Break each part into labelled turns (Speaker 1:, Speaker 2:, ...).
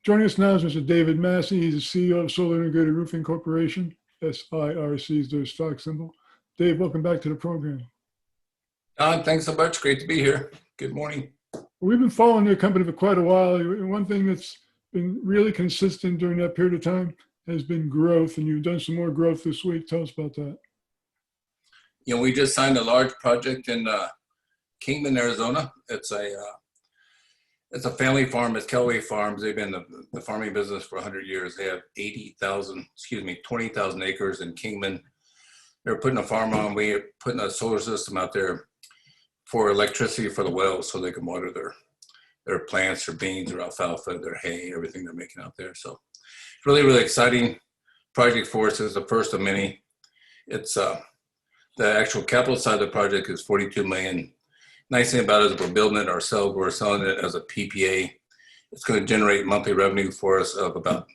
Speaker 1: Joining us now is Mr. David Massey. He's the CEO of Solar Integrated Roofing Corporation. SIRC is their stock symbol. Dave, welcome back to the program.
Speaker 2: Don, thanks so much. Great to be here. Good morning.
Speaker 1: We've been following your company for quite a while. One thing that's been really consistent during that period of time has been growth, and you've done some more growth this week. Tell us about that.
Speaker 2: You know, we just signed a large project in Kingman, Arizona. It's a family farm. It's Callaway Farms. They've been in the farming business for 100 years. They have 20,000 acres in Kingman. They're putting a farm on. We're putting a solar system out there for electricity for the wells so they can water their plants, their beans, their alfalfa, their hay, everything they're making out there. So it's really, really exciting project for us. It's the first of many. It's the actual capital side of the project is $42 million. Nice thing about it is we're building it ourselves. We're selling it as a PPA. It's going to generate monthly revenue for us of about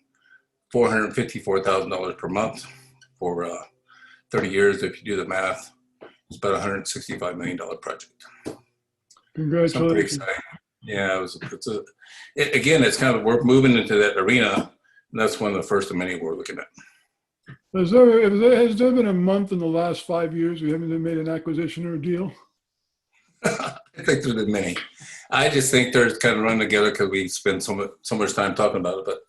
Speaker 2: $454,000 per month for 30 years. If you do the math, it's about a $165 million project.
Speaker 1: Congratulations.
Speaker 2: So pretty exciting. Yeah, again, it's kind of, we're moving into that arena, and that's one of the first of many we're looking at.
Speaker 1: Has there been a month in the last 5 years we haven't made an acquisition or a deal?
Speaker 2: I think there's been many. I just think they're kind of run together because we spend so much time talking about it. But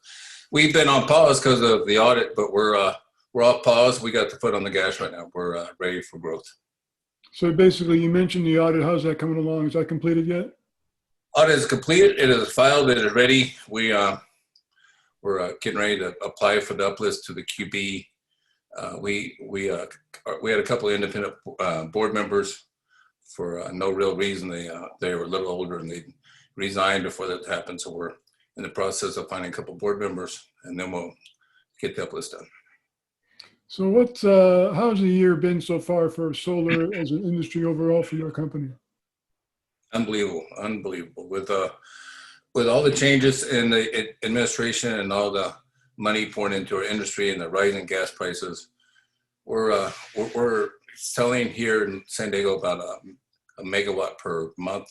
Speaker 2: we've been on pause because of the audit, but we're off pause. We got the foot on the gas right now. We're ready for growth. So
Speaker 1: basically, you mentioned the audit. How's that coming along? Is that completed yet?
Speaker 2: Audit is completed. It is filed. It is ready. We're getting ready to apply for the uplist to the QB. We had a couple of independent board members. For no real reason, they were a little older and they resigned before that happened. So we're in the process of finding a couple of board members, and then we'll get the uplist done.
Speaker 1: So how's the year been so far for solar as an industry overall for your company?
Speaker 2: Unbelievable. With all the changes in the administration and all the money poured into our industry and the rising gas prices, we're selling here in San Diego about a megawatt per month,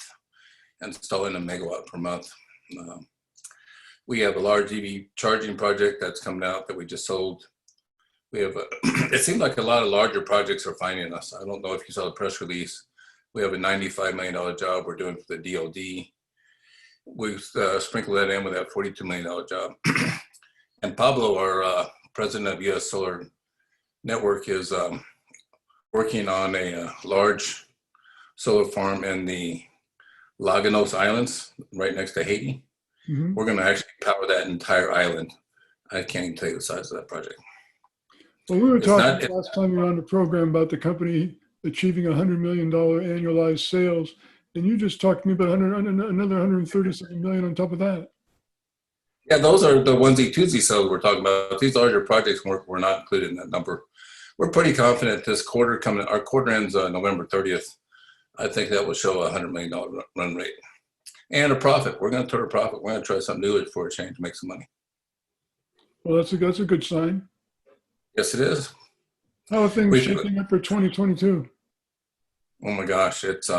Speaker 2: installing a megawatt per month. We have a large EV charging project that's coming out that we just sold. We have it seems like a lot of larger projects are finding us. I don't know if you saw the press release. We have a $95 million job we're doing for the DOD. We've sprinkled that in with that $42 million job. And Pablo, our president of US Solar Network, is working on a large solar farm in the Laganos Islands, right next to Haiti. Mm-hmm. We're going to actually power that entire island. I can't even tell you the size of that project.
Speaker 1: Well, we were talking last time you were on the program about the company achieving $100 million annualized sales, and you just talked to me about another $137 million on top of that.
Speaker 2: Yeah, those are the onesie-twosie sales we're talking about. These larger projects were not included in that number. We're pretty confident this quarter coming. Our quarter ends November 30th. I think that will show a $100 million run rate and a profit. We're going to turn a profit. We're going to try something new for a change to make some money.
Speaker 1: Well, that's a good sign.
Speaker 2: Yes, it is.
Speaker 1: How are things shaping up for 2022?
Speaker 2: Oh my gosh, it's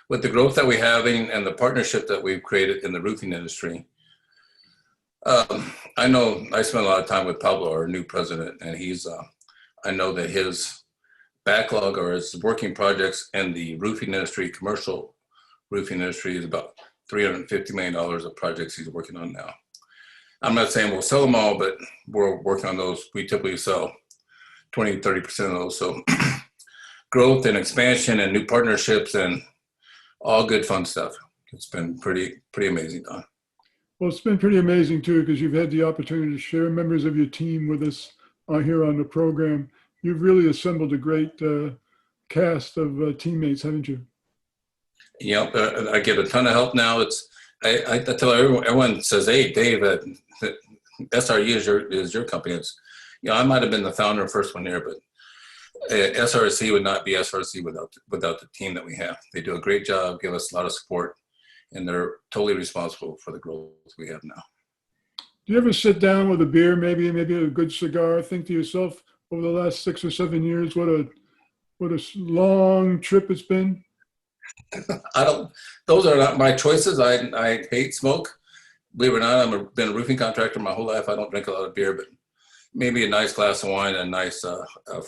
Speaker 2: with the growth that we're having and the partnership that we've created in the roofing industry. I know I spent a lot of time with Pablo, our new president, and I know that his backlog or his working projects in the roofing industry, commercial roofing industry, is about $350 million of projects he's working on now. I'm not saying we'll sell them all, but we're working on those. We typically sell 20-30% of those. So growth and expansion and new partnerships and all good fun stuff. It's been pretty amazing, Don.
Speaker 1: Well, it's been pretty amazing too, because you've had the opportunity to share members of your team with us here on the program. You've really assembled a great cast of teammates, haven't you?
Speaker 2: Yep, I get a ton of help now. I tell everyone says, "Hey, Dave, SRE is your company." I might have been the founder first one here, but SRC would not be SRC without the team that we have. They do a great job, give us a lot of support, and they're totally responsible for the growth we have now.
Speaker 1: Do you ever sit down with a beer, maybe a good cigar, think to yourself, over the last 6 or 7 years, what a long trip it's been?
Speaker 2: Those are not my choices. I hate smoke. believe it or not, been a roofing contractor my whole life. I don't drink a lot of beer, but maybe a nice glass of wine and a nice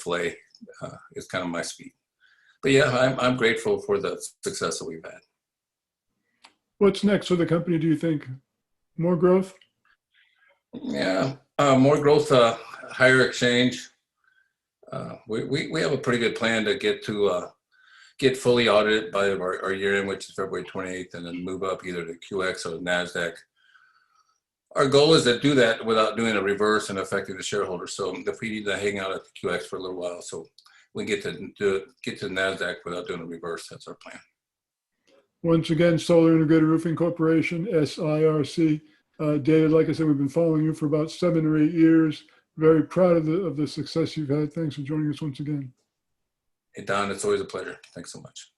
Speaker 2: filet is kind of my speed. But yeah, I'm grateful for the success that we've had.
Speaker 1: What's next for the company, do you think? More growth?
Speaker 2: Yeah, more growth, higher exchange. We have a pretty good plan to get fully audited by our year end, which is February 28th, and then move up either to QX or NASDAQ. Our goal is to do that without doing a reverse and affecting the shareholders. So if we need to hang out at the QX for a little while, so we get to NASDAQ without doing a reverse, that's our plan.
Speaker 1: Once again, Solar Integrated Roofing Corporation, SIRC. David, like I said, we've been following you for about 7 or 8 years. Very proud of the success you've had. Thanks for joining us once again.
Speaker 2: Hey, Don, it's always a pleasure. Thanks so much.